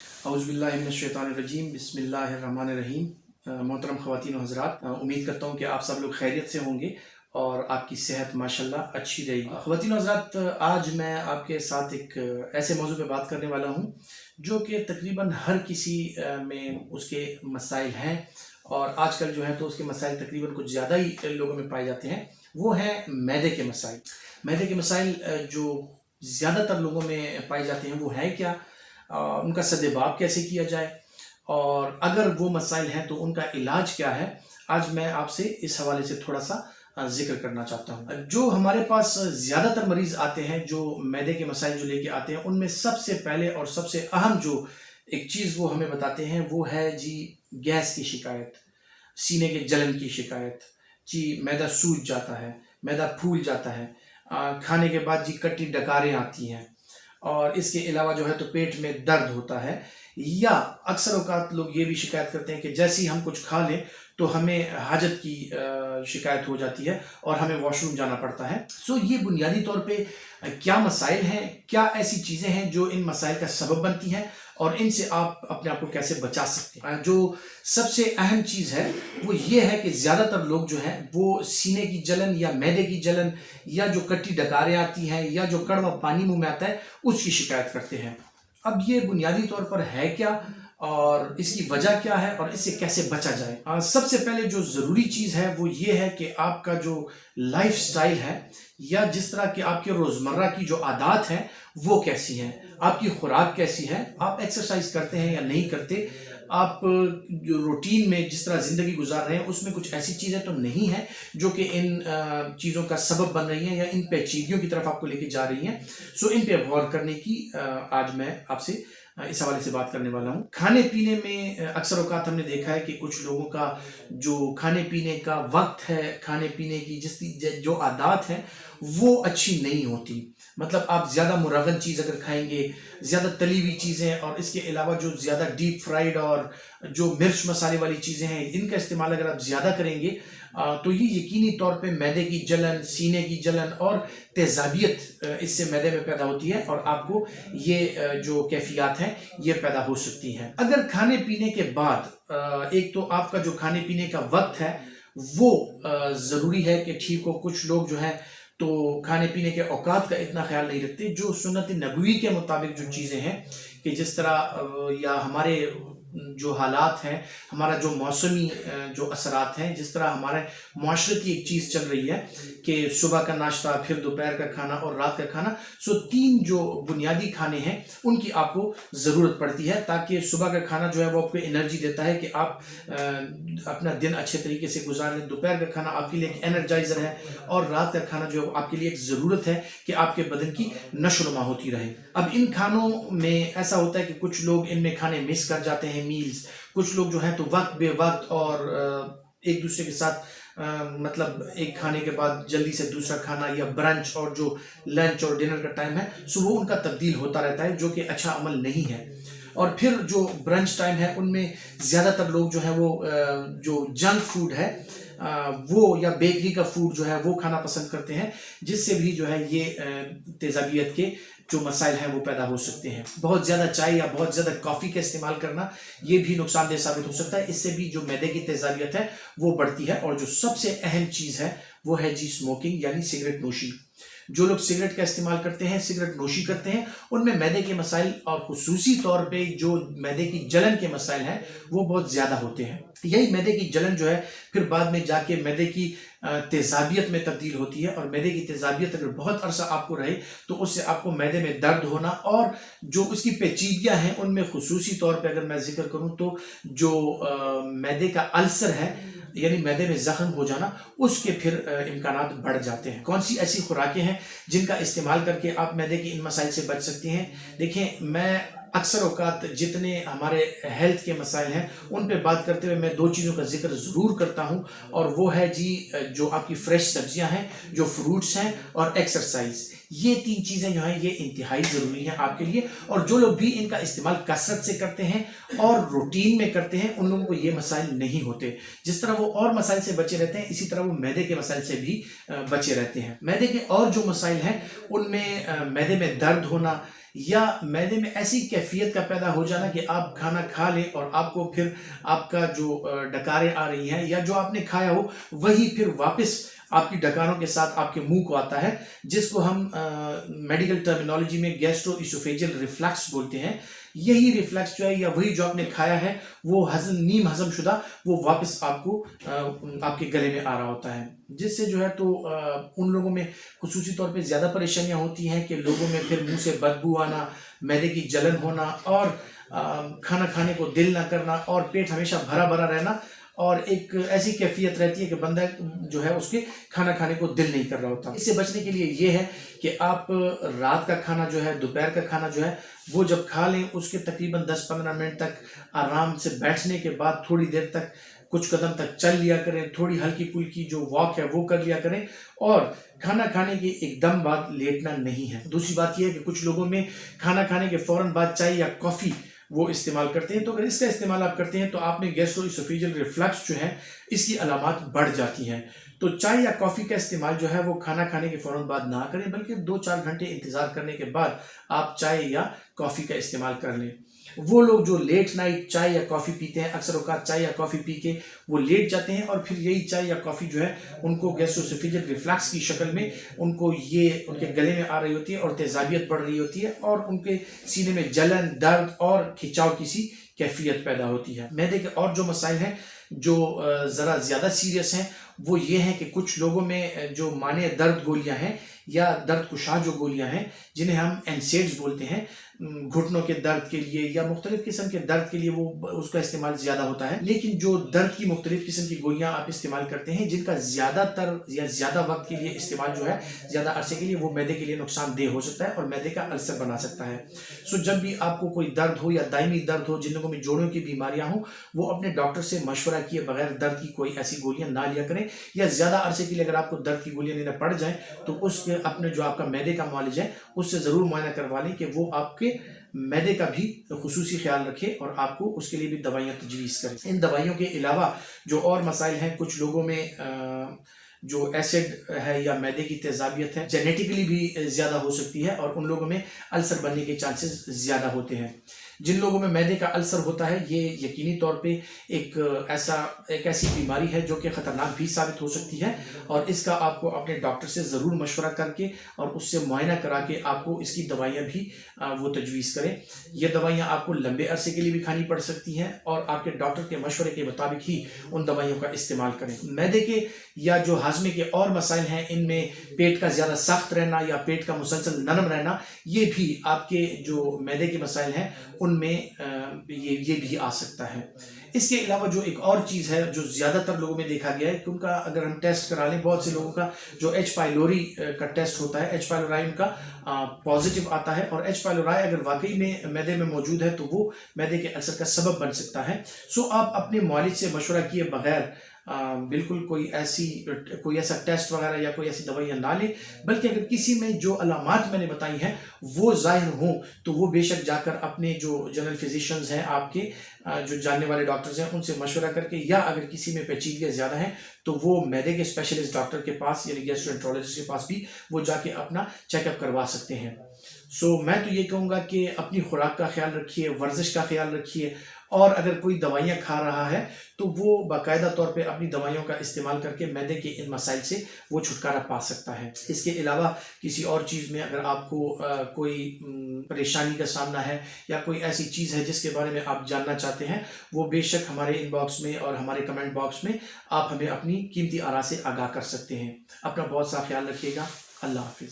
औज़ुबिल्लाहिमिनश्शैतानिर्रजीम बिस्मिल्लाहिर्रहमानिर्रहीम। मोहतरम ख़वातीन व हज़रात, उम्मीद करता हूँ कि आप सब लोग खैरियत से होंगे और आपकी सेहत माशाल्लाह अच्छी रहेगी। ख़वातीन व हज़रात, आज मैं आपके साथ एक ऐसे मौजू पे बात करने वाला हूँ जो कि तकरीबन हर किसी में उसके मसाइल हैं, और आजकल जो है तो उसके मसाइल तकरीबन कुछ ज़्यादा ही लोगों में पाए जाते हैं। वो हैं मैदे के मसाइल। मैदे के मसाइल जो ज़्यादातर लोगों में पाए जाते हैं वो है क्या, उनका सद्देबाब कैसे किया जाए, और अगर वो मसाइल हैं तो उनका इलाज क्या है, आज मैं आपसे इस हवाले से थोड़ा सा जिक्र करना चाहता हूँ। जो हमारे पास ज़्यादातर मरीज़ आते हैं जो मैदे के मसाइल जो लेके आते हैं, उनमें सबसे पहले और सबसे अहम जो एक चीज़ वो हमें बताते हैं वो है जी गैस की शिकायत, सीने के जलन की शिकायत, जी मैदा सूज जाता है, मैदा फूल जाता है, खाने के बाद जी कटी डकारें आती हैं, और इसके अलावा जो है तो पेट में दर्द होता है, या अक्सर औकात लोग ये भी शिकायत करते हैं कि जैसे ही हम कुछ खा लें तो हमें हाजत की शिकायत हो जाती है और हमें वॉशरूम जाना पड़ता है। सो ये बुनियादी तौर पे क्या मसाइल हैं, क्या ऐसी चीज़ें हैं जो इन मसाइल का सबब बनती हैं, और इनसे आप अपने आप को कैसे बचा सकते हैं। जो सबसे अहम चीज़ है वो ये है कि ज़्यादातर लोग जो हैं वो सीने की जलन या मैदे की जलन या जो कट्टी डकारें आती हैं या जो कड़वा पानी मुंह में आता है उसकी शिकायत करते हैं। अब ये बुनियादी तौर पर है क्या, और इसकी वजह क्या है, और इससे कैसे बचा जाए। सबसे पहले जो ज़रूरी चीज़ है वो ये है कि आपका जो लाइफ स्टाइल है, या जिस तरह के आपके रोज़मर्रा की जो आदत हैं वो कैसी हैं, आपकी खुराक कैसी है, आप एक्सरसाइज करते हैं या नहीं करते, आप जो रूटीन में जिस तरह ज़िंदगी गुजार रहे हैं उसमें कुछ ऐसी चीज़ें तो नहीं हैं जो कि इन चीज़ों का सबब बन रही हैं या इन पेचीदगियों की तरफ आपको लेके जा रही हैं। सो इन पे गौर करने की आज मैं आपसे इस हवाले से बात करने वाला हूँ। खाने पीने में अक्सर औकात हमने देखा है कि कुछ लोगों का जो खाने पीने का वक्त है, खाने पीने की जो आदत है वो अच्छी नहीं होती। मतलब आप ज़्यादा मुरगन चीज़ अगर खाएंगे, ज़्यादा तली हुई चीज़ें, और इसके अलावा जो ज़्यादा डीप फ्राइड और जो मिर्च मसाले वाली चीज़ें हैं इनका इस्तेमाल अगर आप ज़्यादा करेंगे तो ये यकीनी तौर पे मैदे की जलन, सीने की जलन और तेज़ाबियत इससे मैदे में पैदा होती है, और आपको ये जो कैफियत हैं ये पैदा हो सकती हैं। अगर खाने पीने के बाद एक तो आपका जो खाने पीने का वक्त है वो ज़रूरी है कि ठीक हो। कुछ लोग जो हैं तो खाने पीने के औकात का इतना ख्याल नहीं रखते। जो सुन्नत नबवी के मुताबिक जो चीज़ें हैं कि जिस तरह या हमारे जो हालात हैं, हमारा जो मौसमी जो असरात हैं, जिस तरह हमारे माशरे की एक चीज़ चल रही है कि सुबह का नाश्ता, फिर दोपहर का खाना और रात का खाना। सो 3 जो बुनियादी खाने हैं उनकी आपको ज़रूरत पड़ती है, ताकि सुबह का खाना जो है वो आपको एनर्जी देता है कि आप अपना दिन अच्छे तरीके से गुजार लें। दोपहर का खाना आपके लिए एक एनर्जाइज़र है, और रात का खाना जो है आपके लिए एक ज़रूरत है कि आपके बदन की नशोनुमा होती रहे। अब इन खानों में ऐसा होता है कि कुछ लोग इनमें खाने मिस कर जाते हैं, मील्स। कुछ लोग जो हैं तो वक्त बे वक्त और एक दूसरे के साथ मतलब एक खाने के बाद जल्दी से दूसरा खाना, या ब्रंच और जो लंच और डिनर का टाइम है सो वो उनका तब्दील होता रहता है, जो कि अच्छा अमल नहीं है। और फिर जो ब्रंच टाइम है उनमें ज़्यादातर लोग जो है वो जो जंक फूड है वो या बेकरी का फूड जो है वो खाना पसंद करते हैं, जिससे भी जो है ये तेज़ाबियत के जो मसाइल हैं वो पैदा हो सकते हैं। बहुत ज़्यादा चाय या बहुत ज़्यादा कॉफ़ी का इस्तेमाल करना ये भी नुकसानदेह साबित हो सकता है। इससे भी जो मैदे की तेज़ाबियत है वो बढ़ती है। और जो सबसे अहम चीज़ है वो है जी स्मोकिंग, यानी सिगरेट नोशी। जो लोग सिगरेट का इस्तेमाल करते हैं, सिगरेट नोशी करते हैं, उनमें मैदे के मसाइल और खुसूसी तौर पे जो मैदे की जलन के मसाइल हैं वो बहुत ज़्यादा होते हैं। यही मैदे की जलन जो है फिर बाद में जाके मैदे की तेज़ाबियत में तब्दील होती है, और मैदे की तेज़ाबियत अगर बहुत अरसा आपको रहे तो उससे आपको मैदे में दर्द होना, और जो उसकी पेचीदगियाँ हैं उनमें खुसूसी तौर पे अगर मैं जिक्र करूँ तो जो मैदे का अल्सर है, यानी मैदे में जख्म हो जाना, उसके फिर इम्कानात बढ़ जाते हैं। कौन सी ऐसी खुराकें हैं जिनका इस्तेमाल करके आप मैदे के इन मसाइल से बच सकते हैं? देखें, मैं अक्सर औकात जितने हमारे हेल्थ के मसाइल हैं उन पे बात करते हुए मैं 2 चीज़ों का जिक्र ज़रूर करता हूँ, और वो है जी जो आपकी फ्रेश सब्जियाँ हैं, जो फ्रूट्स हैं, और एक्सरसाइज। ये 3 चीज़ें जो हैं ये इंतहाई ज़रूरी हैं आपके लिए, और जो लोग भी इनका इस्तेमाल कसरत से करते हैं और रूटीन में करते हैं उन लोगों को ये मसाइल नहीं होते। जिस तरह वो और मसाइल से बचे रहते हैं, इसी तरह वो मैदे के मसाइल से भी बचे रहते हैं। मैदे के और जो मसाइल हैं उनमें मैदे में दर्द होना, یا معدے میں ایسی کیفیت کا پیدا ہو جانا کہ آپ کھانا کھا لیں اور آپ کو پھر آپ کا جو ڈکاریں آ رہی ہیں یا جو آپ نے کھایا ہو وہی پھر واپس آپ کی ڈکاروں کے ساتھ آپ کے منہ کو آتا ہے، جس کو ہم میڈیکل ٹرمینالوجی میں گیسٹرو اسوفیجل ریفلیکس بولتے ہیں۔ یہی ریفلیکس جو ہے یا وہی جو آپ نے کھایا ہے وہ نیم ہضم شدہ وہ واپس آپ کو آپ کے گلے میں آ رہا ہوتا ہے، جس سے جو ہے تو ان لوگوں میں خصوصی طور پہ زیادہ پریشانیاں ہوتی ہیں کہ لوگوں میں پھر منہ سے بدبو آنا، معدے کی جلن ہونا اور کھانا کھانے کو دل نہ کرنا اور پیٹ ہمیشہ بھرا بھرا رہنا، اور ایک ایسی کیفیت رہتی ہے کہ بندہ جو ہے اس کے کھانا کھانے کو دل نہیں کر رہا ہوتا۔ اس سے بچنے کے لیے یہ ہے کہ آپ رات کا کھانا جو ہے، دوپہر کا کھانا جو ہے وہ جب کھا لیں اس کے تقریباً 10-15 منٹ تک آرام سے بیٹھنے کے بعد تھوڑی دیر تک کچھ قدم تک چل لیا کریں، تھوڑی ہلکی پھلکی جو واک ہے وہ کر لیا کریں، اور کھانا کھانے کے ایک دم بعد لیٹنا نہیں ہے۔ دوسری بات یہ ہے کہ کچھ لوگوں میں کھانا کھانے کے فوراً بعد چائے یا کافی وہ استعمال کرتے ہیں، تو اگر اس کا استعمال آپ کرتے ہیں تو آپ میں گیسٹرو اسوفیجل ریفلیکس جو ہے اس کی علامات بڑھ جاتی ہیں۔ تو چائے یا کافی کا استعمال جو ہے وہ کھانا کھانے کے فوراً بعد نہ کریں، بلکہ 2-4 گھنٹے انتظار کرنے کے بعد آپ چائے یا کافی کا استعمال کر لیں۔ وہ لوگ جو لیٹ نائٹ چائے یا کافی پیتے ہیں، اکثر اوقات چائے یا کافی پی کے وہ لیٹ جاتے ہیں اور پھر یہی چائے یا کافی جو ہے ان کو گیسٹروسوفیجل ریفلیکس کی شکل میں ان کو یہ ان کے گلے میں آ رہی ہوتی ہے اور تیزابیت بڑھ رہی ہوتی ہے اور ان کے سینے میں جلن، درد اور کھچاؤ کسی کیفیت پیدا ہوتی ہے۔ معدے کے اور جو مسائل ہیں جو ذرا زیادہ سیریس ہیں وہ یہ ہیں کہ کچھ لوگوں میں جو مانع درد گولیاں ہیں یا درد کشا جو گولیاں ہیں جنہیں ہم NSAIDs بولتے ہیں، گھٹنوں کے درد کے لیے یا مختلف قسم کے درد کے لیے وہ اس کا استعمال زیادہ ہوتا ہے، لیکن جو درد کی مختلف قسم کی گولیاں آپ استعمال کرتے ہیں جن کا زیادہ تر یا زیادہ وقت کے لیے استعمال جو ہے زیادہ عرصے کے لیے وہ معدے کے لیے نقصان دہ ہو سکتا ہے اور معدے کا السر بنا سکتا ہے۔ جب بھی آپ کو کوئی درد ہو یا دائمی درد ہو، جن لوگوں میں جوڑوں کی بیماریاں ہوں، وہ اپنے ڈاکٹر سے مشورہ کیے بغیر درد کی کوئی ایسی گولیاں نہ لیا کریں، یا زیادہ عرصے کے لیے اگر آپ کو درد کی گولیاں لینا پڑ جائیں تو اس کے اپنے جو آپ کا معدے کا معالج ہے اس سے ضرور معائنہ کروا لیں کہ وہ آپ کے معدے کا بھی خصوصی خیال رکھے اور آپ کو اس کے لیے بھی دوائیاں تجویز کریں۔ ان دوائیوں کے علاوہ جو اور مسائل ہیں، کچھ لوگوں میں جو ایسڈ ہے یا معدے کی تیزابیت ہے جینیٹیکلی بھی زیادہ ہو سکتی ہے اور ان لوگوں میں السر بننے کے چانسز زیادہ ہوتے ہیں۔ جن لوگوں میں معدے کا السر ہوتا ہے یہ یقینی طور پہ ایک ایسی بیماری ہے جو کہ خطرناک بھی ثابت ہو سکتی ہے، اور اس کا آپ کو اپنے ڈاکٹر سے ضرور مشورہ کر کے اور اس سے معائنہ کرا کے آپ کو اس کی دوائیاں بھی وہ تجویز کریں۔ یہ دوائیاں آپ کو لمبے عرصے کے لیے بھی کھانی پڑ سکتی ہیں اور آپ کے ڈاکٹر کے مشورے کے مطابق ہی ان دوائیوں کا استعمال کریں۔ معدے کے یا جو ہاضمے کے اور مسائل ہیں، ان میں پیٹ کا زیادہ سخت رہنا یا پیٹ کا مسلسل نرم رہنا، یہ بھی آپ کے جو معدے کے مسائل ہیں ان میں یہ بھی آ سکتا ہے۔ اس کے علاوہ جو ایک اور چیز ہے جو زیادہ تر لوگوں میں دیکھا گیا ہے کہ ان کا اگر ہم ٹیسٹ کرا لیں، بہت سے لوگوں کا جو ایچ پائلوری کا ٹیسٹ ہوتا ہے، ایچ پائلورائی ان کا پازیٹیو آتا ہے، اور ایچ پائلورائی اگر واقعی میں معدے میں موجود ہے تو وہ معدے کے السر کا سبب بن سکتا ہے۔ آپ اپنے معالج سے مشورہ کیے بغیر بالکل کوئی ایسا ٹیسٹ وغیرہ یا کوئی ایسی دوائیاں نہ لیں، بلکہ اگر کسی میں جو علامات میں نے بتائی ہیں وہ ظاہر ہوں تو وہ بے شک جا کر اپنے جو جنرل فزیشنز ہیں، آپ کے جو جاننے والے ڈاکٹرز ہیں، ان سے مشورہ کر کے، یا اگر کسی میں پیچیدگیاں زیادہ ہیں تو وہ معدے کے اسپیشلسٹ ڈاکٹر کے پاس یعنی گیسٹرونٹرولوجسٹ کے پاس بھی وہ جا کے اپنا چیک اپ کروا سکتے ہیں۔ میں تو یہ کہوں گا کہ اپنی خوراک کا خیال رکھیے، ورزش کا خیال رکھیے، اور اگر کوئی دوائیاں کھا رہا ہے تو وہ باقاعدہ طور پہ اپنی دوائیوں کا استعمال کر کے معدے کے ان مسائل سے وہ چھٹکارا پا سکتا ہے۔ اس کے علاوہ کسی اور چیز میں اگر آپ کو کوئی پریشانی کا سامنا ہے یا کوئی ایسی چیز ہے جس کے بارے میں آپ جاننا چاہتے ہیں، وہ بے شک ہمارے ان باکس میں اور ہمارے کمنٹ باکس میں آپ ہمیں اپنی قیمتی آراء سے آگاہ کر سکتے ہیں۔ اپنا بہت سا خیال رکھیے گا۔ اللہ حافظ۔